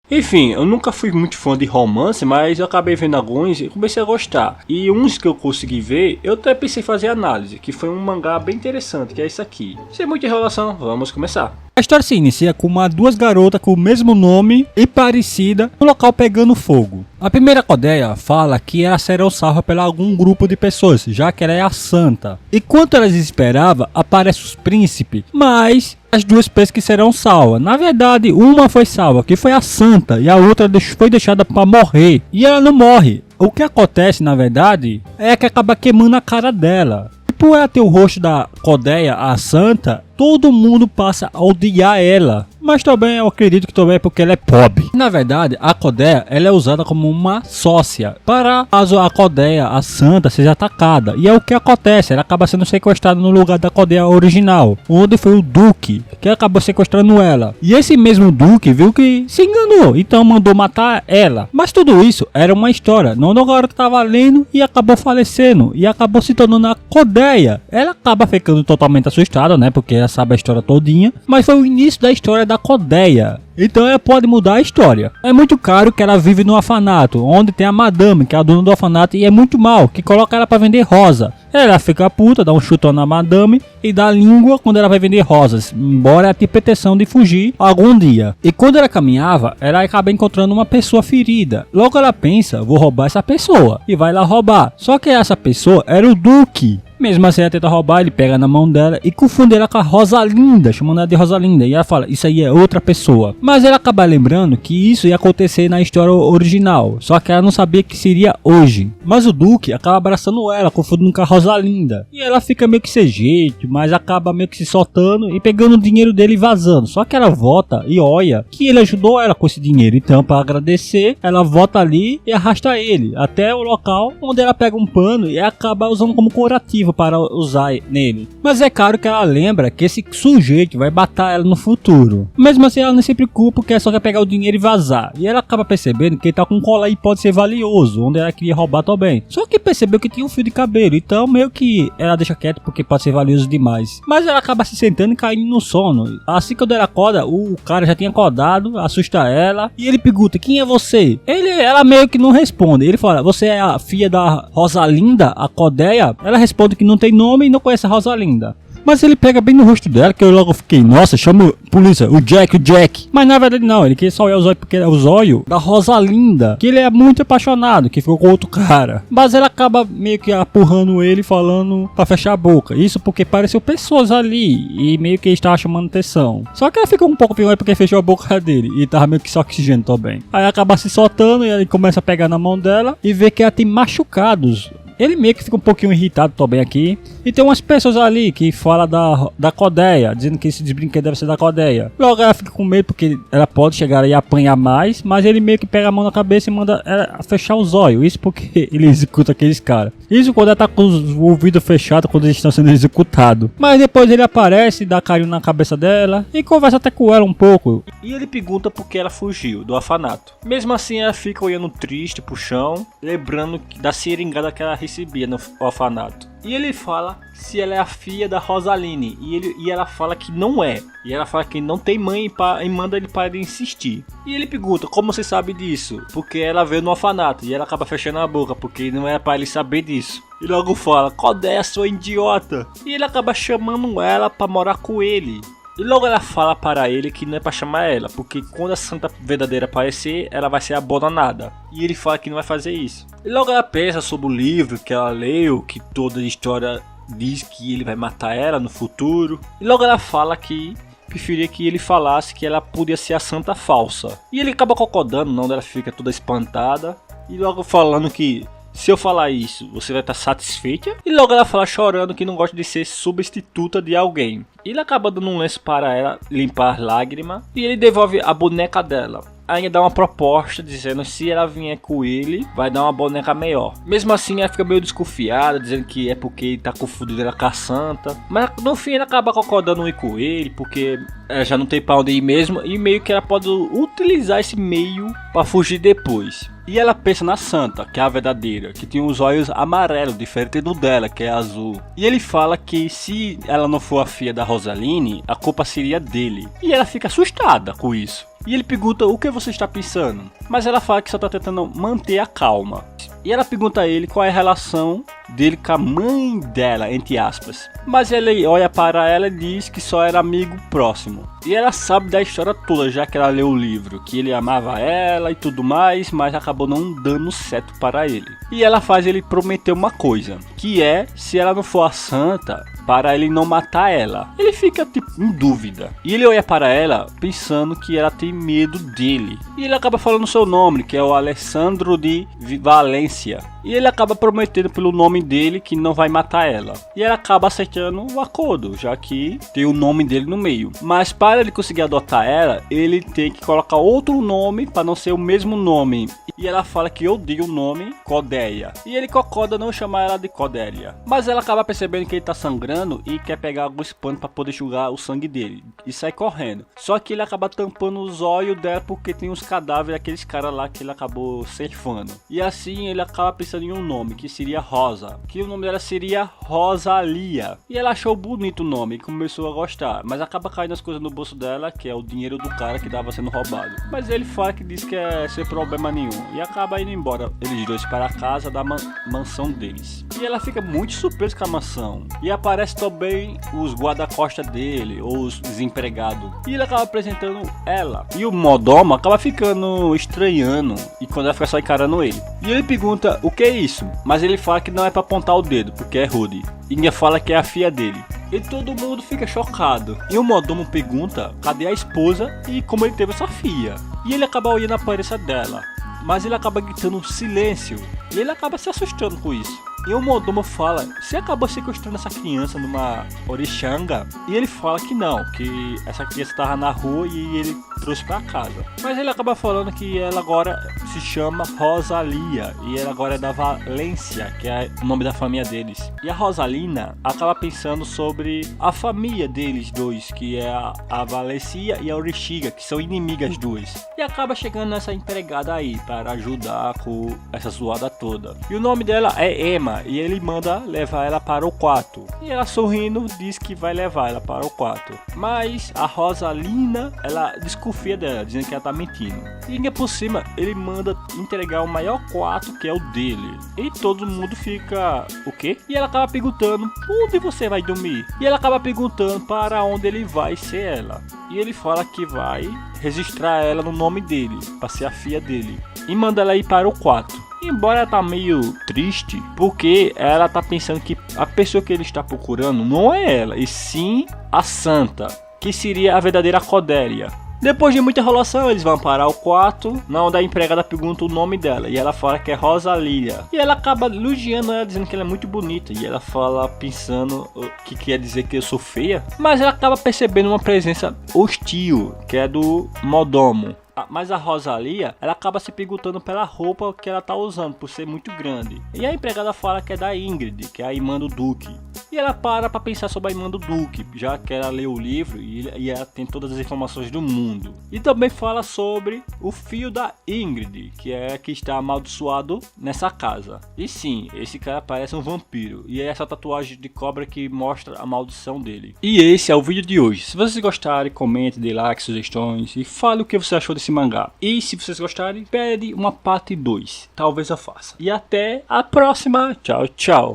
Enfim, eu nunca fui muito fã de romance, mas eu acabei vendo alguns e comecei a gostar. E uns que eu consegui ver, eu até pensei em fazer análise, que foi um mangá bem interessante, que é esse aqui. Sem muita enrolação, vamos começar. A história se inicia com duas garotas com o mesmo nome e parecida no local pegando fogo. A primeira Kodeia fala que elas serão salvas por algum grupo de pessoas, já que ela é a santa. Enquanto elas esperavam, aparecem os príncipes, mas as duas pensam que serão salvas. Na verdade, uma foi salva, que foi a santa, e a outra foi deixada para morrer. E ela não morre. O que acontece, na verdade, é que acaba queimando a cara dela. Por ela ter o rosto da Kodeia, a santa, todo mundo passa a odiar ela. Mas também eu acredito que também é porque ela é pobre. Na verdade, a Kodeia ela é usada como uma sócia para caso a Kodeia, a santa, seja atacada. E é o que acontece, ela acaba sendo sequestrada no lugar da Kodeia original, onde foi o Duque que acabou sequestrando ela. E esse mesmo Duque viu que se enganou, então mandou matar ela. Mas tudo isso era uma história, não do garoto que estava lendo e acabou falecendo. E acabou se tornando a Kodeia. Ela acaba ficando totalmente assustada, né, porque ela sabe a história todinha. Mas foi o início da história da Kodeia. Então ela pode mudar a história. É muito caro que ela vive no orfanato, onde tem a madame, que é a dona do orfanato, e é muito mal, que coloca ela para vender rosa. Ela fica puta, dá um chutão na madame e dá língua quando ela vai vender rosas, embora ela tenha pretensão de fugir algum dia. E quando ela caminhava, ela acaba encontrando uma pessoa ferida. Logo ela pensa, vou roubar essa pessoa, e vai lá roubar. Só que essa pessoa era o Duque. Mesmo assim ela tenta roubar, ele pega na mão dela e confunde ela com a Rosalinda, chamando ela de Rosalinda. E ela fala, isso aí é outra pessoa. Mas ela acaba lembrando que isso ia acontecer na história original, só que ela não sabia que seria hoje. Mas o Duque acaba abraçando ela, confundindo com a Rosalinda. E ela fica meio que sem jeito, mas acaba meio que se soltando e pegando o dinheiro dele e vazando. Só que ela volta e olha que ele ajudou ela com esse dinheiro. Então, para agradecer, ela volta ali e arrasta ele até o local onde ela pega um pano e acaba usando como curativo para usar nele. Mas é claro que ela lembra que esse sujeito vai matar ela no futuro. Mesmo assim ela não se preocupa, porque ela só quer pegar o dinheiro e vazar. E ela acaba percebendo que ele tá com um colar e pode ser valioso, onde ela queria roubar também. Só que percebeu que tinha um fio de cabelo, então meio que ela deixa quieto porque pode ser valioso demais. Mas ela acaba se sentando e caindo no sono. Assim que ela acorda, o cara já tinha acordado, assusta ela e ele pergunta, quem é você? Ela meio que não responde. Ele fala, você é a filha da Rosalinda, a Kodeia? Ela responde que não tem nome e não conhece a Rosalinda. Mas ele pega bem no rosto dela, que eu logo fiquei, nossa, chama a polícia, o Jack. Mas na verdade não, ele queria só olhar o zóio porque é o zóio da Rosalinda, que ele é muito apaixonado, que ficou com outro cara. Mas ela acaba meio que apurrando ele, falando pra fechar a boca. Isso porque apareceu pessoas ali e meio que ele estava chamando atenção. Só que ela ficou um pouco pior porque fechou a boca dele e tava meio que só oxigênio também. Aí acaba se soltando e ele começa a pegar na mão dela e vê que ela tem machucados. Ele meio que fica um pouquinho irritado também aqui. E tem umas pessoas ali que falam da Kodeia, dizendo que esse brinquedo deve ser da Kodeia. Logo ela fica com medo porque ela pode chegar e apanhar mais. Mas ele meio que pega a mão na cabeça e manda ela fechar os olhos. Isso porque ele executa aqueles caras. Isso quando ela tá com os ouvidos fechados quando eles estão sendo executados. Mas depois ele aparece, dá carinho na cabeça dela e conversa até com ela um pouco. E ele pergunta por que ela fugiu do orfanato. Mesmo assim ela fica olhando triste pro chão, lembrando da seringada que ela recebia no orfanato. E ele fala se ela é a filha da Rosaline. E ela fala que não é. E ela fala que não tem mãe e manda ele para de insistir. E ele pergunta como você sabe disso? Porque ela veio no orfanato. E ela acaba fechando a boca porque não era para ele saber disso. E logo fala, Kodeia, sua idiota. E ele acaba chamando ela para morar com ele. E logo ela fala para ele que não é para chamar ela, porque quando a santa verdadeira aparecer, ela vai ser abandonada. E ele fala que não vai fazer isso. E logo ela pensa sobre o livro que ela leu, que toda a história diz que ele vai matar ela no futuro. E logo ela fala que preferia que ele falasse que ela podia ser a santa falsa. E ele acaba concordando, não, ela fica toda espantada. E logo falando que se eu falar isso, você vai estar satisfeita? E logo ela fala chorando que não gosta de ser substituta de alguém. Ele acaba dando um lenço para ela limpar as lágrimas e ele devolve a boneca dela. Ainda dá uma proposta dizendo que se ela vier com ele, vai dar uma boneca melhor. Mesmo assim ela fica meio desconfiada, dizendo que é porque ele tá confundindo ela com a santa. Mas no fim ela acaba concordando ir com ele, porque ela já não tem pra onde ir mesmo. E meio que ela pode utilizar esse meio para fugir depois. E ela pensa na Santa, que é a verdadeira, que tem os olhos amarelos, diferente do dela, que é azul. E ele fala que se ela não for a filha da Rosaline, a culpa seria dele. E ela fica assustada com isso. E ele pergunta o que você está pensando, mas ela fala que só está tentando manter a calma. E ela pergunta a ele qual é a relação dele com a mãe dela, entre aspas. Mas ele olha para ela e diz que só era amigo próximo. E ela sabe da história toda, já que ela leu o livro, que ele amava ela e tudo mais, mas acabou não dando certo para ele. E ela faz ele prometer uma coisa, que é, se ela não for a santa, para ele não matar ela. Ele fica tipo em dúvida. E ele olha para ela pensando que ela tem medo dele. E ele acaba falando seu nome, que é o Alessandro de Valência. E ele acaba prometendo pelo nome dele que não vai matar ela. E ela acaba aceitando o acordo, já que tem o nome dele no meio. Mas para ele conseguir adotar ela, ele tem que colocar outro nome para não ser o mesmo nome. E ela fala que odeia o nome Codéia. E ele concorda não chamar ela de Codélia. Mas ela acaba percebendo que ele tá sangrando e quer pegar alguns panos para poder enxugar o sangue dele. E sai correndo. Só que ele acaba tampando os olhos dela porque tem uns cadáveres daqueles caras lá que ele acabou ceifando. E assim ele acaba pensando em um nome, que seria Rosa. Que o nome dela seria Rosalia. E ela achou bonito o nome e começou a gostar. Mas acaba caindo as coisas no bolso dela, que é o dinheiro do cara que estava sendo roubado. Mas ele fala que diz que é sem problema nenhum. E acaba indo embora, eles dois, para a casa da mansão deles. E ela fica muito surpresa com a mansão. E aparece também os guarda-costas dele, ou os desempregados. E ele acaba apresentando ela. E o mordomo acaba ficando estranhando. E quando ela fica só encarando ele. E ele pergunta o que é isso. Mas ele fala que não é para apontar o dedo, porque é rude. E ainda fala que é a filha dele. E todo mundo fica chocado. E o mordomo pergunta cadê a esposa e como ele teve essa filha. E ele acaba olhando a aparência dela. Mas ele acaba gritando silêncio. E ele acaba se assustando com isso. E o mordomo fala, você acabou sequestrando essa criança numa orixanga? E ele fala que não, que essa criança estava na rua e ele trouxe para casa. Mas ele acaba falando que ela agora se chama Rosalia. E ela agora é da Valência, que é o nome da família deles. E a Rosalina acaba pensando sobre a família deles dois, que é a Valência e a Orixiga, que são inimigas duas. E acaba chegando nessa empregada aí para ajudar com essa zoada toda. E o nome dela é Emma. E ele manda levar ela para o quarto. E ela sorrindo diz que vai levar ela para o quarto. Mas a Rosalina, ela desconfia dela, dizendo que ela tá mentindo. E ainda por cima, ele manda entregar o maior quarto, que é o dele. E todo mundo fica, o quê? E ela acaba perguntando, onde você vai dormir? E ela acaba perguntando para onde ele vai ser ela. E ele fala que vai registrar ela no nome dele, para ser a filha dele. E manda ela ir para o quarto. Embora ela tá meio triste, porque ela tá pensando que a pessoa que ele está procurando não é ela, e sim a Santa, que seria a verdadeira Codélia. Depois de muita enrolação, eles vão parar o quarto, onde a empregada pergunta o nome dela, e ela fala que é Rosalia. E ela acaba elogiando ela, dizendo que ela é muito bonita, e ela fala pensando que quer dizer que eu sou feia. Mas ela acaba percebendo uma presença hostil, que é do mordomo. Mas a Rosalia, ela acaba se perguntando pela roupa que ela tá usando, por ser muito grande. E a empregada fala que é da Ingrid, que é a irmã do Duque. E ela para pensar sobre a irmã do Duque, já que ela leu o livro e ela tem todas as informações do mundo. E também fala sobre o filho da Ingrid, que está amaldiçoado nessa casa. E sim, esse cara parece um vampiro. E é essa tatuagem de cobra que mostra a maldição dele. E esse é o vídeo de hoje. Se vocês gostarem, comente, dê like, sugestões e fale o que você achou desse mangá. E se vocês gostarem, pede uma parte 2. Talvez eu faça. E até a próxima. Tchau, tchau.